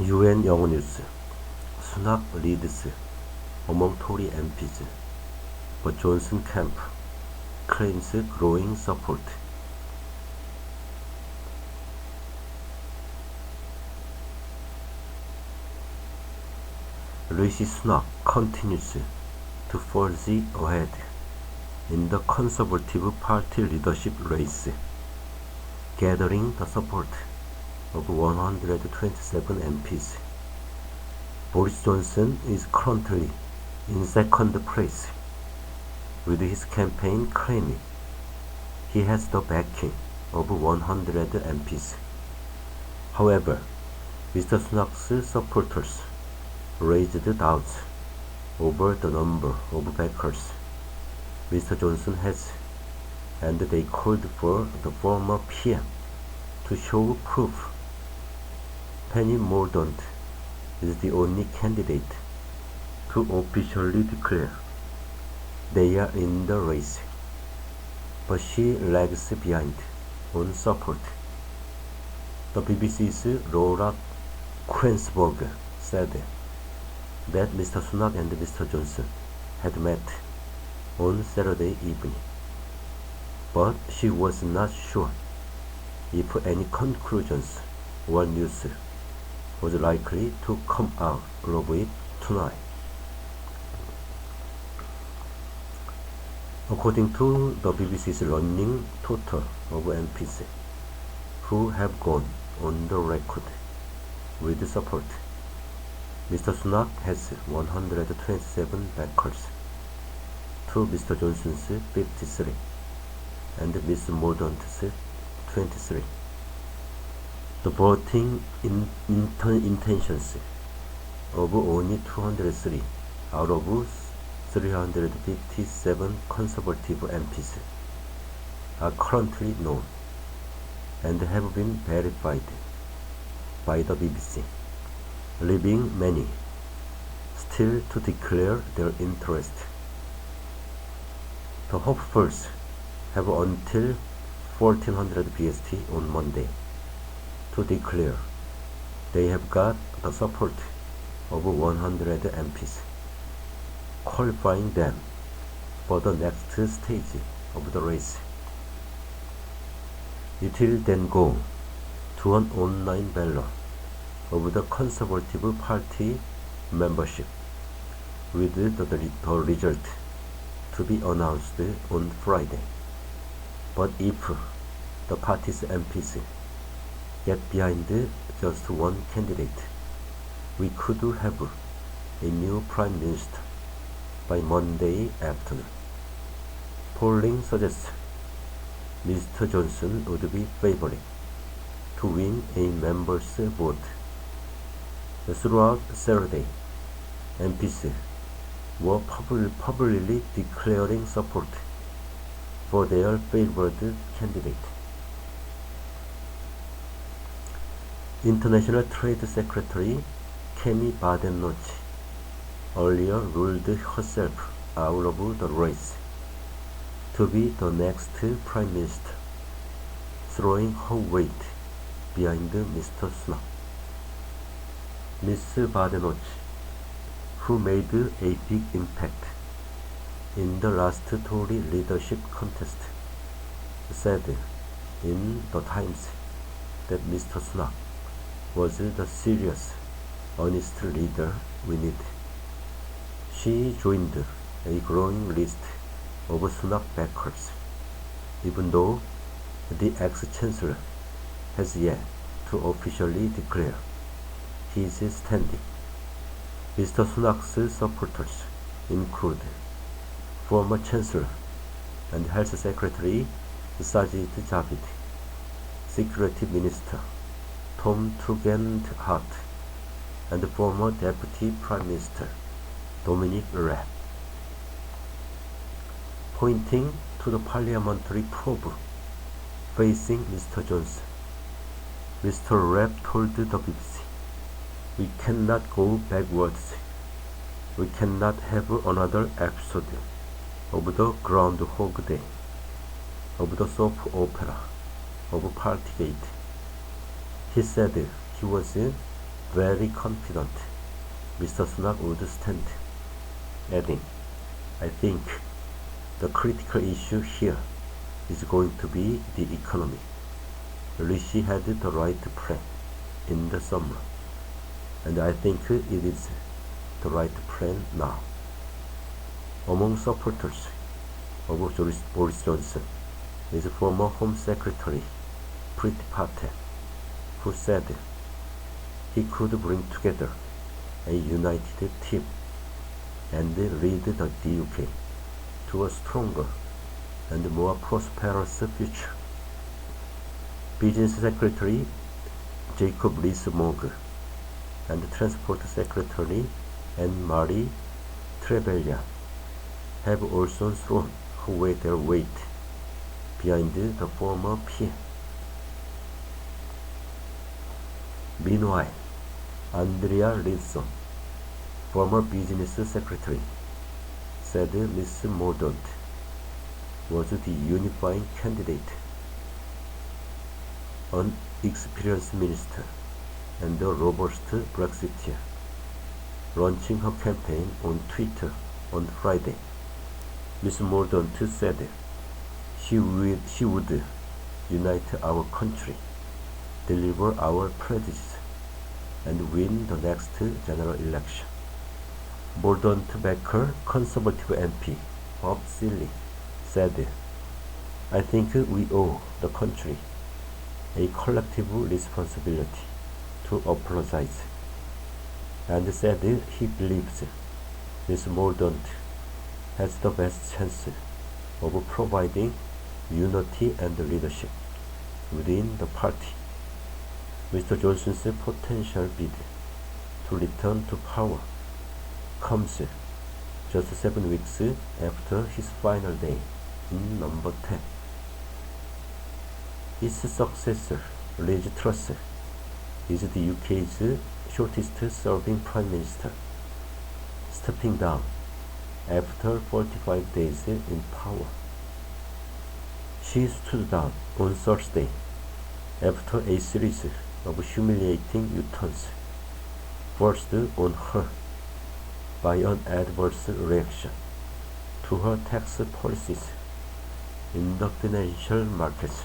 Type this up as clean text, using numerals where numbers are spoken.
UN 영어뉴스. Sunak leads among Tory MPs, but Johnson camp claims growing support. Rishi Sunak continues to forge ahead in the Conservative Party leadership race, gathering the support of 127 MPs. Boris Johnson is currently in second place, with his campaign claiming he has the backing of 100 MPs. However, Mr. Sunak's supporters raised doubts over the number of backers Mr. Johnson has, and they called for the former PM to show proof. Penny Mordaunt is the only candidate to officially declare they are in the race, but she lags behind on support. The BBC's Laura Quensberg said that Mr. Sunak and Mr. Johnson had met on Saturday evening, but she was not sure if any conclusions or news was likely to come out of it tonight. According to the BBC's running total of MPs who have gone on the record with support, Mr. Sunak has 127 backers to Mr. Johnson's 53 and Ms. Mordaunt's 23. The voting intentions of only 203 out of 357 Conservative MPs are currently known and have been verified by the BBC, leaving many still to declare their interest. The hopefuls have until 1400 BST on Monday to declare they have got the support of 100 MPs, qualifying them for the next stage of the race. It will then go to an online ballot of the Conservative Party membership, with the result to be announced on Friday. But if the party's MPs get behind just one candidate, we could have a new Prime Minister by Monday afternoon. Polling suggests Mr. Johnson would be favored to win a member's vote. Throughout Saturday, MPs were publicly declaring support for their favored candidate. International Trade Secretary Kemi Badenoch earlier ruled herself out of the race to be the next Prime Minister, throwing her weight behind Mr. Sunak. Ms. Badenoch, who made a big impact in the last Tory leadership contest, said in The Times that Mr. Sunak was the serious, honest leader we need. She joined a growing list of Sunak backers, even though the ex-chancellor has yet to officially declare his standing. Mr. Sunak's supporters include former Chancellor and Health Secretary Sajid Javid, Security Minister Tom Tugendhat, and former Deputy Prime Minister Dominic Raab. Pointing to the parliamentary probe facing Mr. Johnson, Mr. Raab told the BBC, "We cannot go backwards. We cannot have another episode of the Groundhog Day, of the soap opera of Partygate." He said he was very confident Mr. Sunak would stand, adding, I think the critical issue here is going to be the economy. Rishi had the right plan in the summer, and I think it is the right plan now. Among supporters of Boris Johnson is former Home Secretary Priti Patel, who said he could bring together a united team and lead the UK to a stronger and more prosperous future. Business Secretary Jacob Rees-Mogg and Transport Secretary Anne-Marie Trevelyan have also thrown away their weight behind the former PM. Meanwhile, Andrea Leadsom, former business secretary, said Ms. Mordaunt was the unifying candidate, an experienced minister and a robust Brexiteer, launching her campaign on Twitter on Friday. Ms. Mordaunt said she would unite our country, deliver our pledges, and win the next general election. Mordaunt backer Conservative MP Bob Seeley said, I think we owe the country a collective responsibility to apologize, and said he believes Ms. Mordaunt has the best chance of providing unity and leadership within the party. Mr. Johnson's potential bid to return to power comes just 7 weeks after his final day in number 10. His successor, Liz Truss, is the UK's shortest-serving Prime Minister, stepping down after 45 days in power. She stood down on Thursday after a series of humiliating U-turns forced on her by an adverse reaction to her tax policies in the financial markets.